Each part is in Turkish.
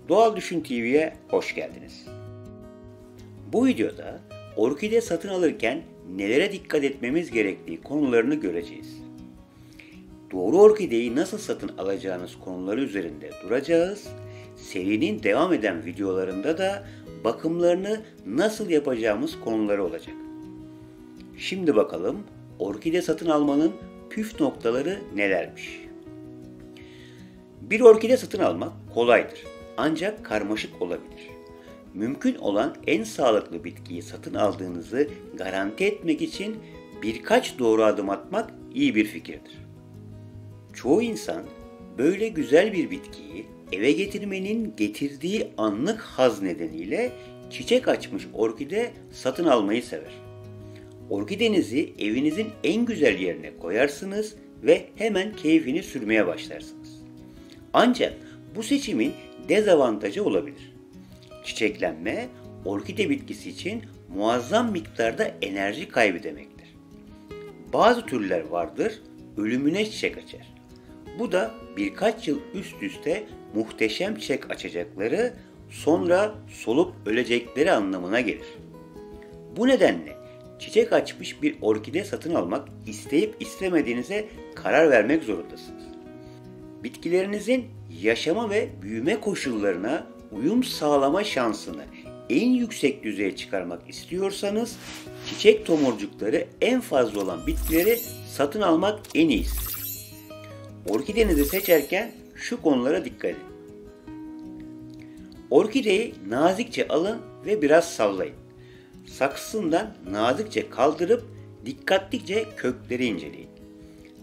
Doğal Düşün TV'ye hoş geldiniz. Bu videoda orkide satın alırken nelere dikkat etmemiz gerektiği konularını göreceğiz. Doğru orkideyi nasıl satın alacağınız konuları üzerinde duracağız. Serinin devam eden videolarında da bakımlarını nasıl yapacağımız konuları olacak. Şimdi bakalım orkide satın almanın püf noktaları nelermiş? Bir orkide satın almak kolaydır, ancak karmaşık olabilir. Mümkün olan en sağlıklı bitkiyi satın aldığınızı garanti etmek için birkaç doğru adım atmak iyi bir fikirdir. Çoğu insan böyle güzel bir bitkiyi eve getirmenin getirdiği anlık haz nedeniyle çiçek açmış orkide satın almayı sever. Orkidenizi evinizin en güzel yerine koyarsınız ve hemen keyfini sürmeye başlarsınız. Ancak bu seçimin dezavantajı olabilir. Çiçeklenme, orkide bitkisi için muazzam miktarda enerji kaybı demektir. Bazı türler vardır, ölümüne çiçek açar. Bu da birkaç yıl üst üste muhteşem çiçek açacakları, sonra solup ölecekleri anlamına gelir. Bu nedenle çiçek açmış bir orkide satın almak isteyip istemediğinize karar vermek zorundasınız. Bitkilerinizin yaşama ve büyüme koşullarına uyum sağlama şansını en yüksek düzeye çıkarmak istiyorsanız çiçek tomurcukları en fazla olan bitkileri satın almak en iyisidir. Orkidenizi seçerken şu konulara dikkat edin. Orkideyi nazikçe alın ve biraz sallayın. Saksısından nazikçe kaldırıp dikkatlice kökleri inceleyin.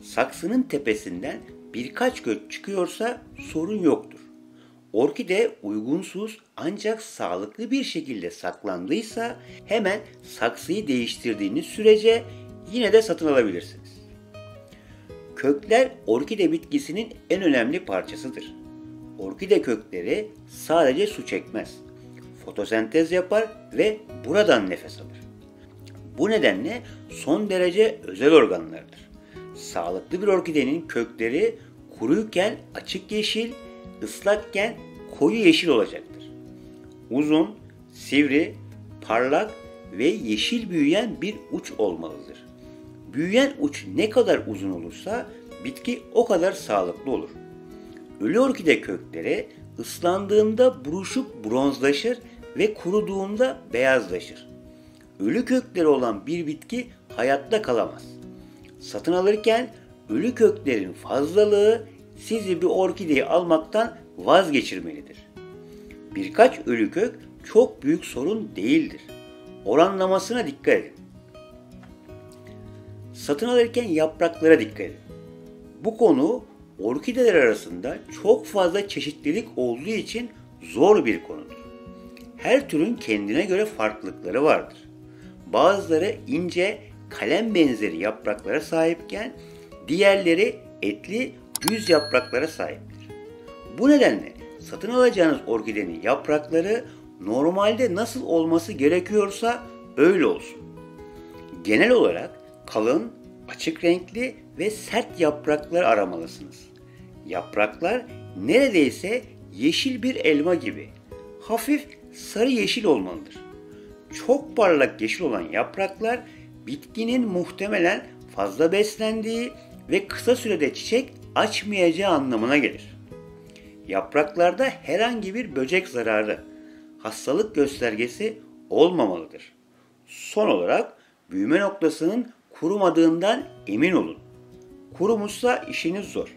Saksının tepesinden birkaç kök çıkıyorsa sorun yoktur. Orkide uygunsuz ancak sağlıklı bir şekilde saklandıysa hemen saksıyı değiştirdiğiniz sürece yine de satın alabilirsiniz. Kökler orkide bitkisinin en önemli parçasıdır. Orkide kökleri sadece su çekmez, fotosentez yapar ve buradan nefes alır. Bu nedenle son derece özel organlardır. Sağlıklı bir orkidenin kökleri kuruyken açık yeşil, ıslakken koyu yeşil olacaktır. Uzun, sivri, parlak ve yeşil büyüyen bir uç olmalıdır. Büyüyen uç ne kadar uzun olursa bitki o kadar sağlıklı olur. Ölü orkide kökleri ıslandığında buruşup bronzlaşır ve kuruduğunda beyazlaşır. Ölü kökleri olan bir bitki hayatta kalamaz. Satın alırken ölü köklerin fazlalığı sizi bir orkideyi almaktan vazgeçirmelidir. Birkaç ölü kök çok büyük sorun değildir. Oranlamasına dikkat edin. Satın alırken yapraklara dikkat edin. Bu konu orkideler arasında çok fazla çeşitlilik olduğu için zor bir konudur. Her türün kendine göre farklılıkları vardır. Bazıları ince, kalem benzeri yapraklara sahipken diğerleri etli, düz yapraklara sahiptir. Bu nedenle satın alacağınız orkidenin yaprakları normalde nasıl olması gerekiyorsa öyle olsun. Genel olarak kalın, açık renkli ve sert yapraklar aramalısınız. Yapraklar neredeyse yeşil bir elma gibi, hafif sarı yeşil olmalıdır. Çok parlak yeşil olan yapraklar bitkinin muhtemelen fazla beslendiği ve kısa sürede çiçek açmayacağı anlamına gelir. Yapraklarda herhangi bir böcek zararı, hastalık göstergesi olmamalıdır. Son olarak büyüme noktasının kurumadığından emin olun. Kurumuşsa işiniz zor.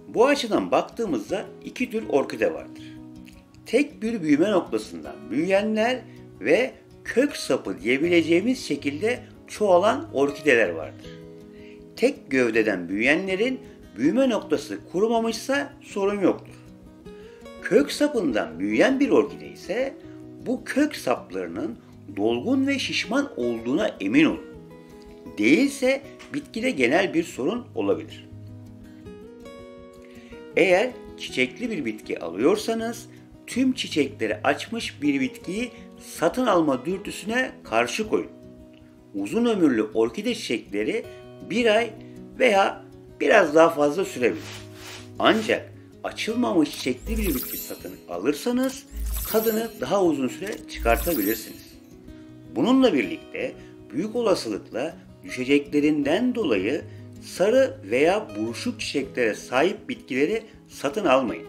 Bu açıdan baktığımızda iki tür orkide vardır. Tek bir büyüme noktasından büyüyenler ve kök sapı diyebileceğimiz şekilde çoğalan orkideler vardır. Tek gövdeden büyüyenlerin büyüme noktası kurumamışsa sorun yoktur. Kök sapından büyüyen bir orkide ise bu kök saplarının dolgun ve şişman olduğuna emin olun. Değilse bitkide genel bir sorun olabilir. Eğer çiçekli bir bitki alıyorsanız tüm çiçekleri açmış bir bitkiyi satın alma dürtüsüne karşı koyun. Uzun ömürlü orkide çiçekleri bir ay veya biraz daha fazla sürebilir. Ancak açılmamış çiçekli bir bitki satın alırsanız tadını daha uzun süre çıkartabilirsiniz. Bununla birlikte büyük olasılıkla düşeceklerinden dolayı sarı veya buruşuk çiçeklere sahip bitkileri satın almayın.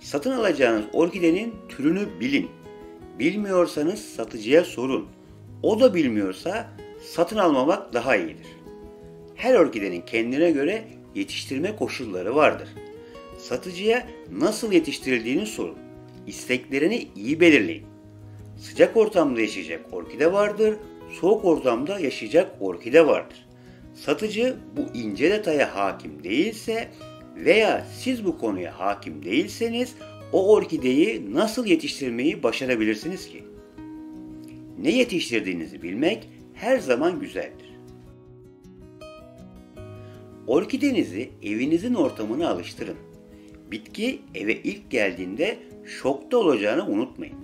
Satın alacağınız orkidenin türünü bilin. Bilmiyorsanız satıcıya sorun. O da bilmiyorsa satın almamak daha iyidir. Her orkidenin kendine göre yetiştirme koşulları vardır. Satıcıya nasıl yetiştirildiğini sorun. İsteklerini iyi belirleyin. Sıcak ortamda yaşayacak orkide vardır, soğuk ortamda yaşayacak orkide vardır. Satıcı bu ince detaya hakim değilse veya siz bu konuya hakim değilseniz o orkideyi nasıl yetiştirmeyi başarabilirsiniz ki? Ne yetiştirdiğinizi bilmek her zaman güzeldir. Orkidenizi evinizin ortamına alıştırın. Bitki eve ilk geldiğinde şokta olacağını unutmayın.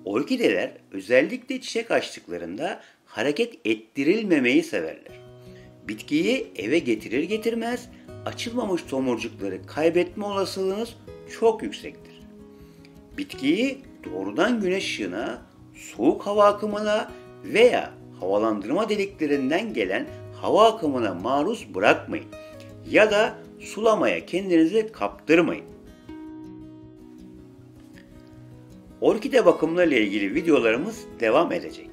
Orkideler özellikle çiçek açtıklarında hareket ettirilmemeyi severler. Bitkiyi eve getirir getirmez açılmamış tomurcukları kaybetme olasılığınız çok yüksektir. Bitkiyi doğrudan güneş ışığına, soğuk hava akımına veya havalandırma deliklerinden gelen hava akımına maruz bırakmayın ya da sulamaya kendinizi kaptırmayın. Orkide bakımlarıyla ilgili videolarımız devam edecek.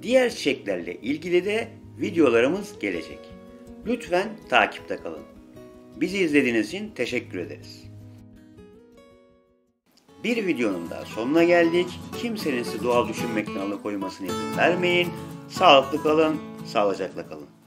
Diğer çiçeklerle ilgili de videolarımız gelecek. Lütfen takipte kalın. Bizi izlediğiniz için teşekkür ederiz. Bir videonun daha sonuna geldik. Kimsenin sizi doğal düşünmekten alıkoymasına izin vermeyin. Sağlıklı kalın, sağlıcakla kalın.